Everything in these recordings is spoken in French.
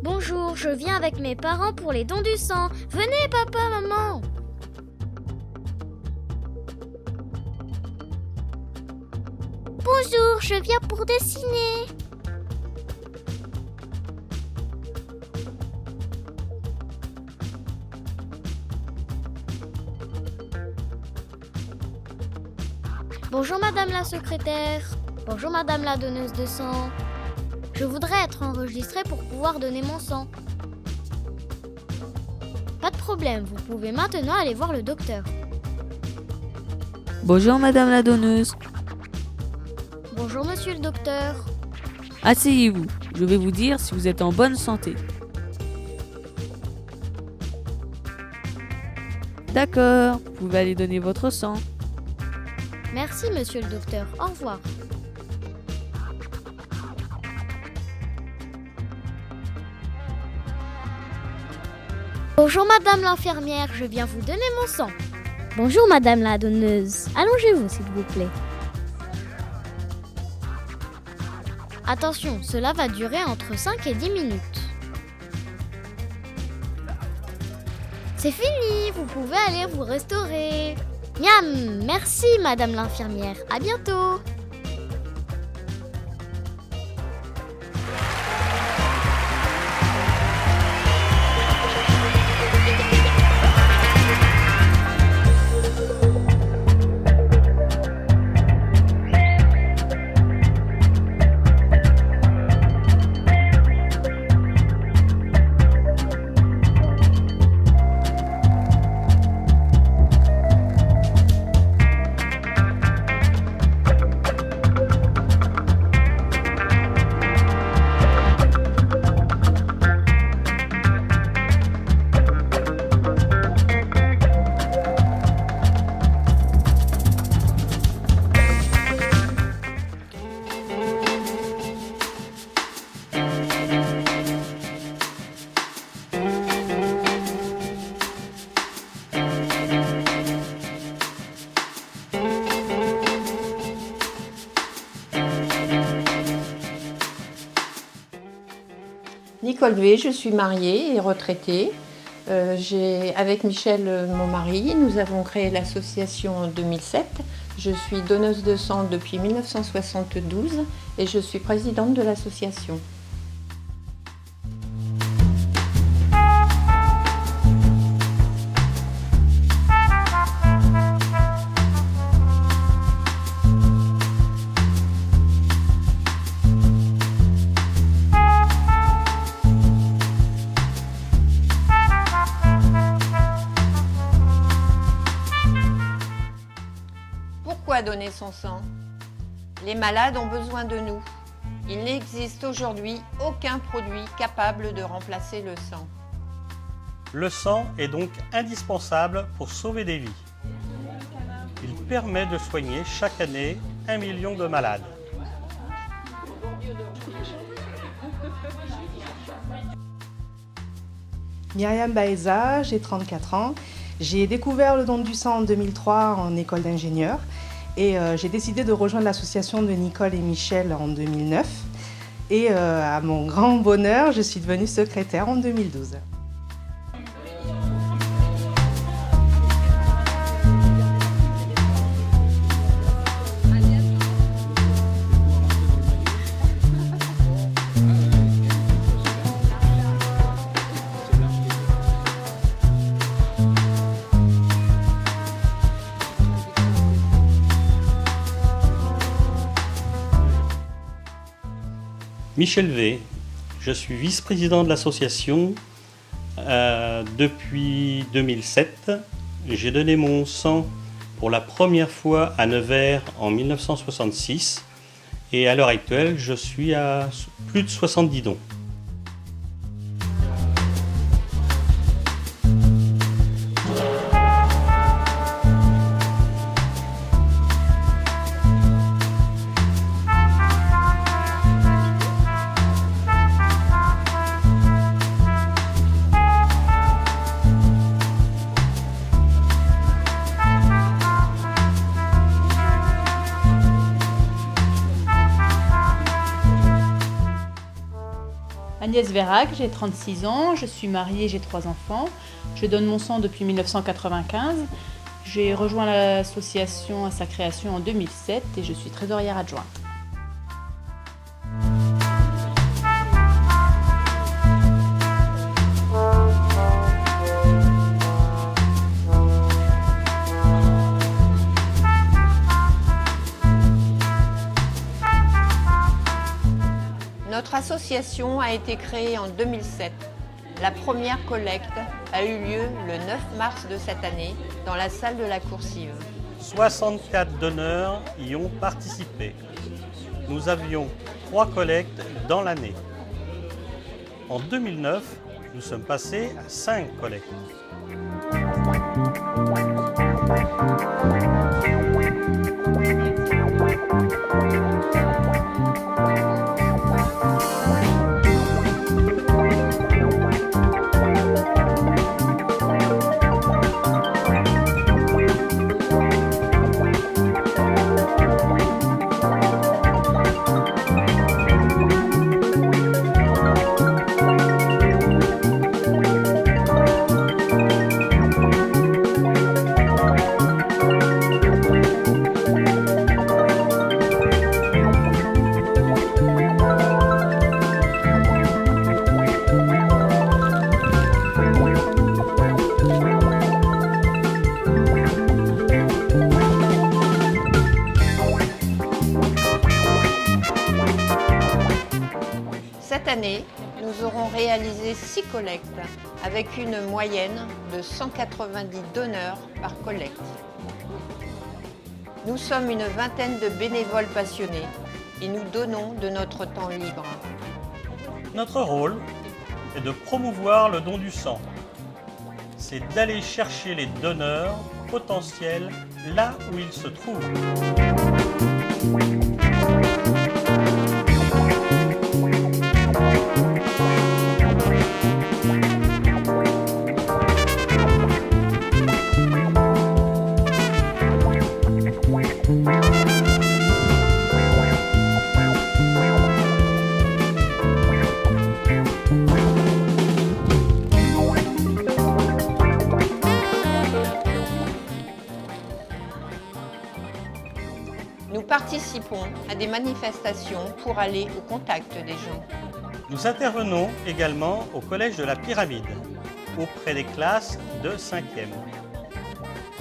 Bonjour, je viens avec mes parents pour les dons du sang. Venez, papa, maman. Bonjour, je viens pour dessiner. Bonjour madame la secrétaire. Bonjour madame la donneuse de sang. Je voudrais être enregistrée pour pouvoir donner mon sang. Pas de problème, vous pouvez maintenant aller voir le docteur. Bonjour madame la donneuse. Bonjour monsieur le docteur. Asseyez-vous, je vais vous dire si vous êtes en bonne santé. D'accord, vous pouvez aller donner votre sang. Merci monsieur le docteur, au revoir. Bonjour madame l'infirmière, je viens vous donner mon sang. Bonjour madame la donneuse, allongez-vous s'il vous plaît. Attention, cela va durer entre 5 et 10 minutes. C'est fini, vous pouvez aller vous restaurer. Miam, merci madame l'infirmière, à bientôt. Nicole V, je suis mariée et retraitée. Avec Michel, mon mari, nous avons créé l'association en 2007. Je suis donneuse de sang depuis 1972 et je suis présidente de l'association. Pourquoi donner son sang? Les malades ont besoin de nous. Il n'existe aujourd'hui aucun produit capable de remplacer le sang. Le sang est donc indispensable pour sauver des vies. Il permet de soigner chaque année 1 million de malades. Myriam Baeza, j'ai 34 ans. J'ai découvert le don du sang en 2003 en école d'ingénieur et j'ai décidé de rejoindre l'association de Nicole et Michel en 2009. Et à mon grand bonheur, je suis devenue secrétaire en 2012. Michel V, je suis vice-président de l'association depuis 2007. J'ai donné mon sang pour la première fois à Nevers en 1966 et à l'heure actuelle, je suis à plus de 70 dons. Agnès Vérac, j'ai 36 ans, je suis mariée, j'ai 3 enfants. Je donne mon sang depuis 1995. J'ai rejoint l'association à sa création en 2007 et je suis trésorière adjointe. Notre association a été créée en 2007. La première collecte a eu lieu le 9 mars de cette année dans la salle de la Coursive. 64 donneurs y ont participé. Nous avions 3 collectes dans l'année. En 2009, nous sommes passés à 5 collectes. Cette année, nous aurons réalisé 6 collectes avec une moyenne de 190 donneurs par collecte. Nous sommes une vingtaine de bénévoles passionnés et nous donnons de notre temps libre. Notre rôle est de promouvoir le don du sang. C'est d'aller chercher les donneurs potentiels là où ils se trouvent. Nous participons à des manifestations pour aller au contact des gens. Nous intervenons également au Collège de la Pyramide, auprès des classes de 5e.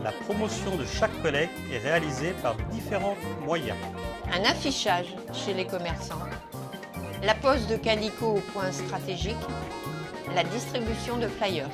La promotion de chaque collecte est réalisée par différents moyens. Un affichage chez les commerçants, la pose de calicot au point stratégique, la distribution de flyers.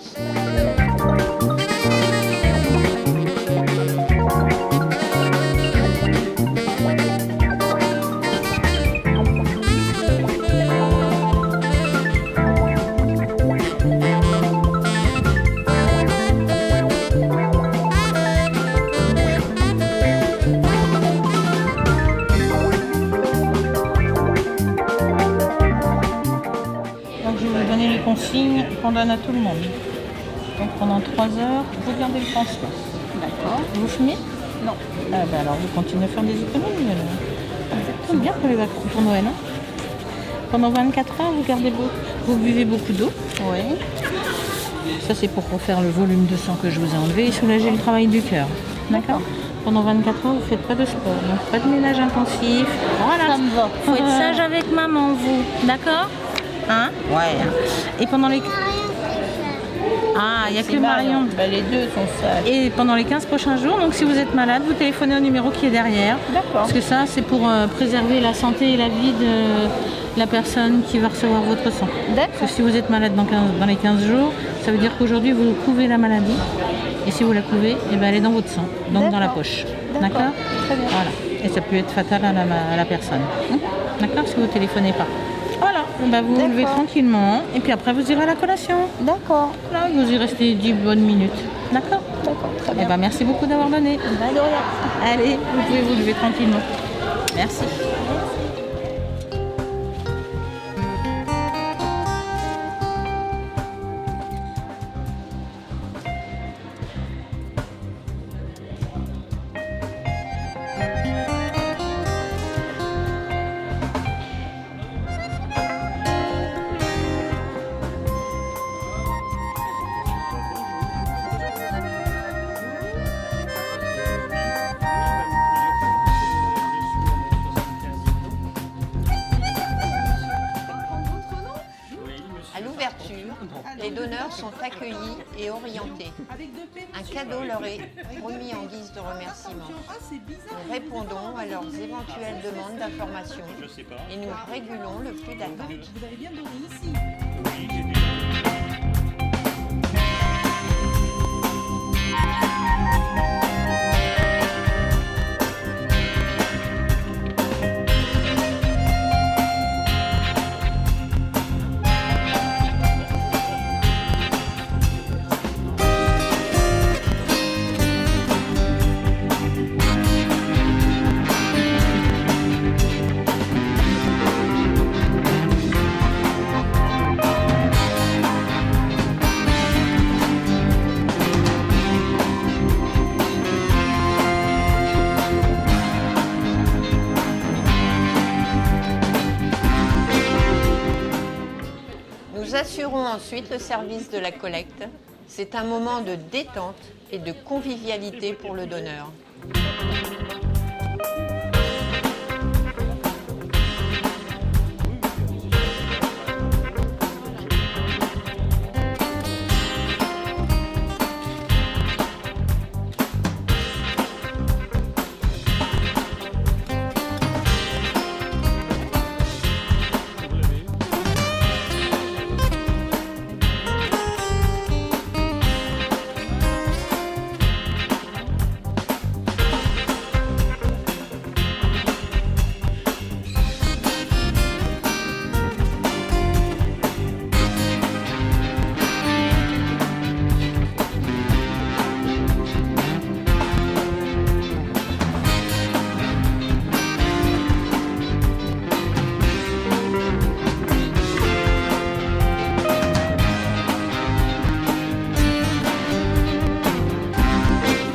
Donc je vais vous donner les consignes qu'on donne à tout le monde. Donc pendant 3 heures, vous gardez le pansement. D'accord. Vous fumez? Non. Ah ben alors vous continuez à faire des économies alors. C'est bien pour les vacances, pour Noël. Hein, pendant 24 heures, vous buvez beaucoup d'eau. Oui. Ça c'est pour refaire le volume de sang que je vous ai enlevé et soulager le travail du cœur. D'accord. Pendant 24 heures, vous ne faites pas de sport, donc pas de ménage intensif. Voilà. Ça me va. Faut être sage avec maman, vous. D'accord? Hein? Ouais. Et pendant les... Ah, il n'y a que Marion. Ben, les deux sont sages. Et pendant les 15 prochains jours, donc si vous êtes malade, vous téléphonez au numéro qui est derrière. D'accord. Parce que ça, c'est pour préserver la santé et la vie de la personne qui va recevoir votre sang. D'accord. Parce que si vous êtes malade dans les 15 jours, ça veut dire qu'aujourd'hui, vous couvez la maladie. Et si vous la couvez, eh ben, elle est dans votre sang, donc dans la poche. D'accord? Très bien. Voilà. Et ça peut être fatal à la personne. D'accord? Si vous ne téléphonez pas. Voilà. Ben, vous vous levez tranquillement. Et puis après, vous irez à la collation. D'accord. Là, vous y restez 10 bonnes minutes. D'accord? D'accord, très Eh bien. ben, merci beaucoup d'avoir donné. Ben, de rien. Allez, vous pouvez vous lever tranquillement. Merci. Les donneurs sont accueillis et orientés. Un cadeau leur est remis en guise de remerciement. Nous répondons à leurs éventuelles demandes d'information et nous régulons le flux d'attente. Vous avez bien donné ici. Nous assurons ensuite le service de la collecte. C'est un moment de détente et de convivialité pour le donneur.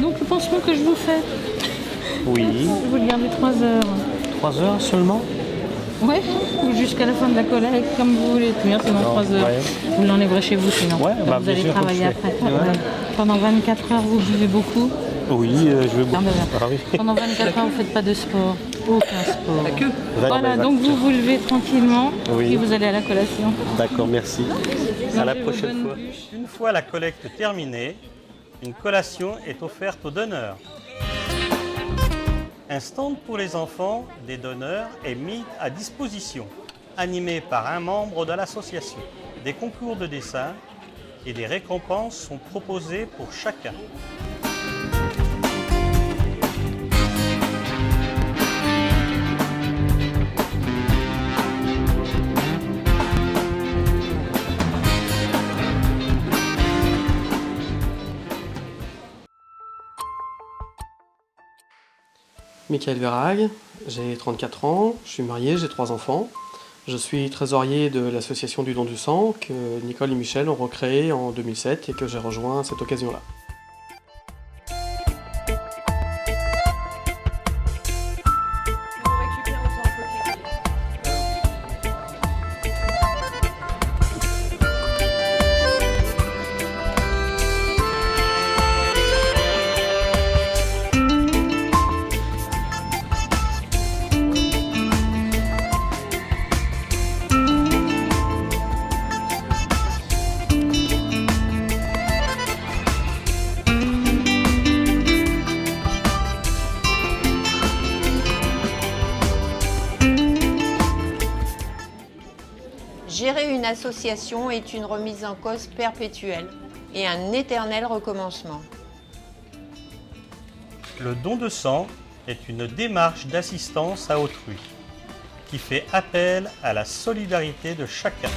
Donc le pansement que je vous fais, Oui, vous le gardez 3 heures. 3 heures seulement. Ouais, ou jusqu'à la fin de la collecte, comme vous voulez. Bien, c'est dans 3 heures. Ouais. Vous l'enlèverez chez vous sinon. Ouais, Donc, bah, vous bien allez sûr, travailler faut que je après. fais. Ouais. Pendant 24 heures, vous buvez beaucoup. Oui, je veux beaucoup. Non, mais Ah oui. pendant 24 heures, vous ne faites pas de sport. Aucun sport. Voilà, D'accord, donc vous vous levez tranquillement, Oui. puis vous allez à la collation. D'accord, merci. À la Mangez vos prochaine bonnes fois. bûches. Une fois la collecte terminée, une collation est offerte aux donneurs. Un stand pour les enfants des donneurs est mis à disposition, animé par un membre de l'association. Des concours de dessin et des récompenses sont proposées pour chacun. Michael Verhaeg, j'ai 34 ans, je suis marié, j'ai 3 enfants. Je suis trésorier de l'association du don du sang que Nicole et Michel ont recréée en 2007 et que j'ai rejoint à cette occasion-là. Gérer une association est une remise en cause perpétuelle et un éternel recommencement. Le don de sang est une démarche d'assistance à autrui qui fait appel à la solidarité de chacun.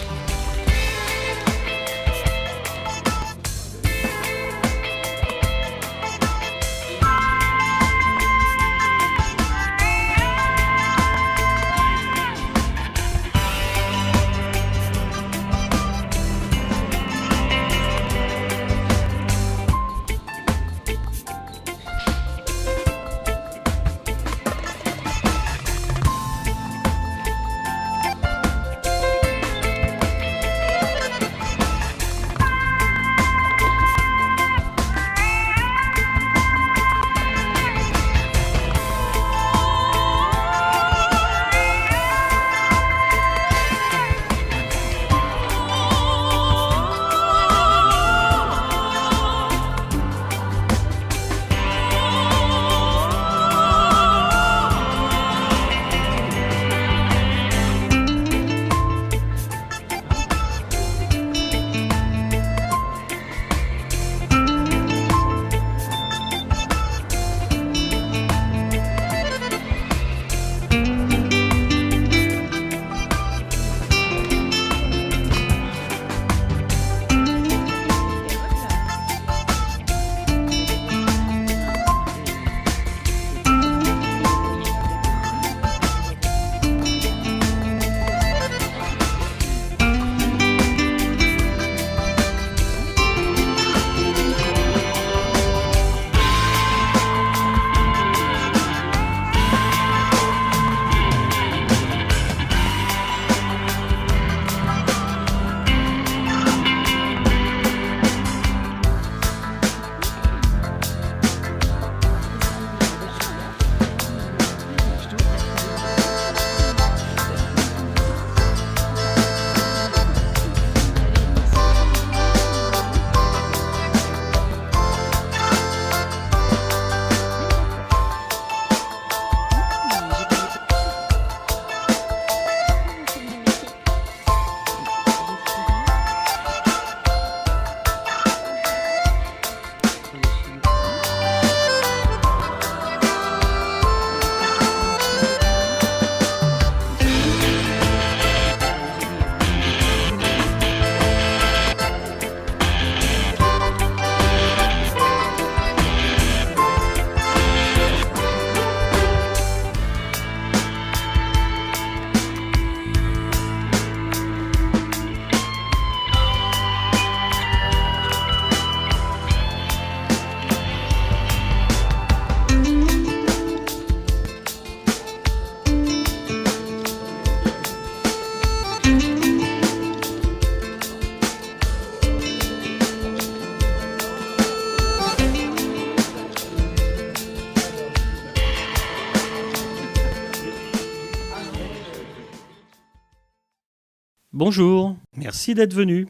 Bonjour, merci d'être venu.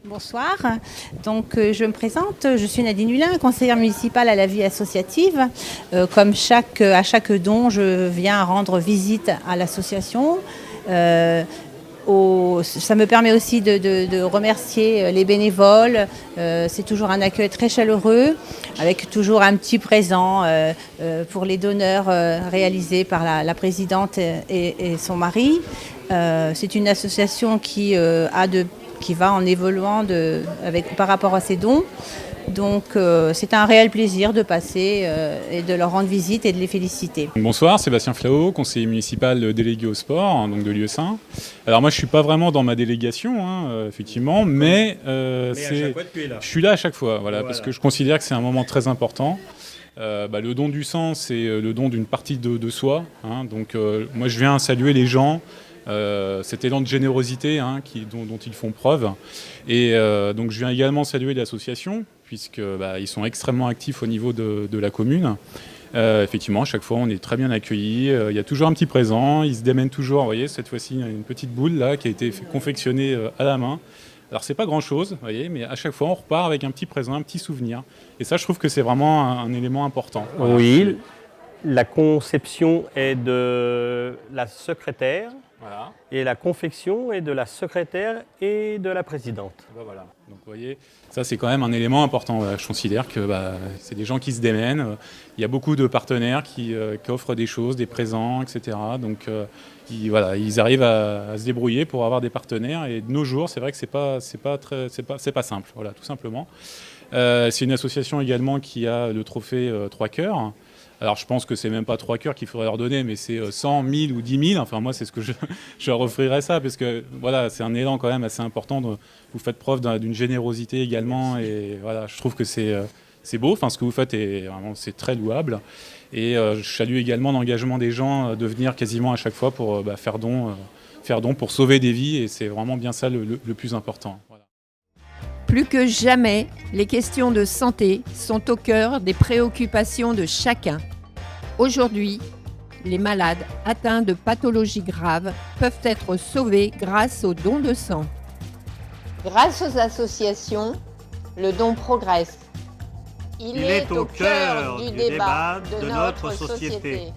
Bonsoir, donc je me présente, je suis Nadine Hulin, conseillère municipale à la vie associative. Comme à chaque don, je viens rendre visite à l'association. Ça me permet aussi de remercier les bénévoles. C'est toujours un accueil très chaleureux, avec toujours un petit présent pour les donneurs réalisés par la présidente et son mari. C'est une association qui va en évoluant par rapport à ses dons. Donc c'est un réel plaisir de passer et de leur rendre visite et de les féliciter. Bonsoir, Sébastien Flao, conseiller municipal délégué au sport, donc de Lieu-Saint. Alors moi je ne suis pas vraiment dans ma délégation, effectivement, mais à chaque fois, tu es là. Je suis là à chaque fois, voilà. Parce que je considère que c'est un moment très important. Le don du sang, c'est le don d'une partie de soi. Donc moi je viens saluer les gens. Cet élan de générosité dont ils font preuve. Et donc je viens également saluer l'association, puisqu'ils sont extrêmement actifs au niveau de la commune. Effectivement, à chaque fois, on est très bien accueillis. Il y a toujours un petit présent. Ils se démènent toujours. Vous voyez, cette fois-ci, il y a une petite boule là, qui a été confectionnée à la main. Alors, c'est pas grand-chose, vous voyez, mais à chaque fois, on repart avec un petit présent, un petit souvenir. Et ça, je trouve que c'est vraiment un élément important. Voilà. Oui, la conception est de la secrétaire. Voilà. Et la confection est de la secrétaire et de la présidente. Voilà. Donc vous voyez, ça c'est quand même un élément important. Je considère que c'est des gens qui se démènent. Il y a beaucoup de partenaires qui offrent des choses, des présents, etc. Donc ils arrivent à se débrouiller pour avoir des partenaires. Et de nos jours, c'est vrai que c'est pas simple. Voilà, tout simplement. C'est une association également qui a le trophée 3 cœurs. Alors je pense que c'est même pas 3 cœurs qu'il faudrait leur donner, mais c'est 100, 1000 ou 10 000. Enfin moi c'est ce que je leur offrirais ça, parce que voilà, c'est un élan quand même assez important. Vous faites preuve d'une générosité également. Merci. Et voilà, je trouve que c'est beau. Enfin ce que vous faites c'est très louable. Et je salue également l'engagement des gens de venir quasiment à chaque fois pour faire don pour sauver des vies, et c'est vraiment bien ça le plus important. Voilà. Plus que jamais, les questions de santé sont au cœur des préoccupations de chacun. Aujourd'hui, les malades atteints de pathologies graves peuvent être sauvés grâce au don de sang. Grâce aux associations, le don progresse. Il est au cœur du débat de notre société.